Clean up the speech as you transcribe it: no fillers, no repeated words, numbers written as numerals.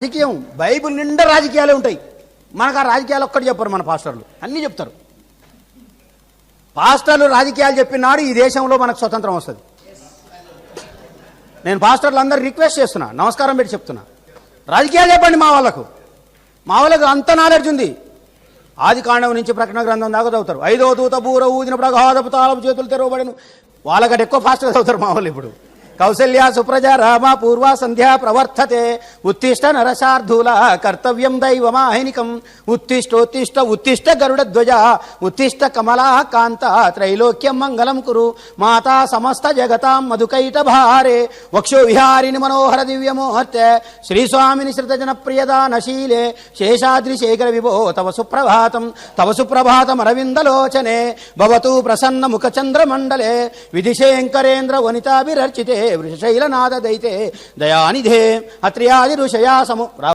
రాజకీయం బైబిల్ నిండా రాజకీయాలే ఉంటాయి. మనకు ఆ రాజకీయాలు ఒక్కటి చెప్పరు, మన పాస్టర్లు అన్నీ చెప్తారు. పాస్టర్లు రాజకీయాలు చెప్పినాడు ఈ దేశంలో మనకు స్వతంత్రం వస్తుంది. నేను పాస్టర్లు అందరూ రిక్వెస్ట్ చేస్తున్నా, నమస్కారం పెట్టి చెప్తున్నా, రాజకీయాలు చెప్పండి. మా వాళ్ళకు అంత నాలెడ్జ్ ఉంది. ఆది కాండం నుంచి ప్రకటన గ్రంథం దాకా చదువుతారు. 5వ దూత బూర ఊదిన ప్రగాధపు తాళపు చేతులు తెరవబడను. వాళ్ళకంటే ఎక్కువ ఫాస్ట్గా చదువుతారు మా వాళ్ళు. ఇప్పుడు కౌసల్య సుప్రజా రామ పూర్వ సంధ్యా ప్రవర్తతే ఉత్తిష్ట నరశార్ధూల కర్తవ్యం దైవమాహినికం ఉత్తిష్టోత్తిష్ట ఉత్తిష్ట గరుడ ధ్వజ ఉత్తిష్ట కమలా కాంత త్రైలోక్యం మంగళం కురు మాతా సమస్త జగతాం మధుకైట భారే వక్షో విహారిని మనోహర దివ్యమోహర్తే శ్రీస్వామిని శ్రితజన ప్రియదానశీలే శేషాద్రి శేఖర విభో తవ సుప్రభాతం అరవిందలోచనే భవతు ప్రసన్న ముఖచంద్రమండలే విధిశేంకరేంద్ర వనితాభిరర్చితే వృషశైలనాద దైతే దయానిధే అత్ర్యాది ఋషయా సమో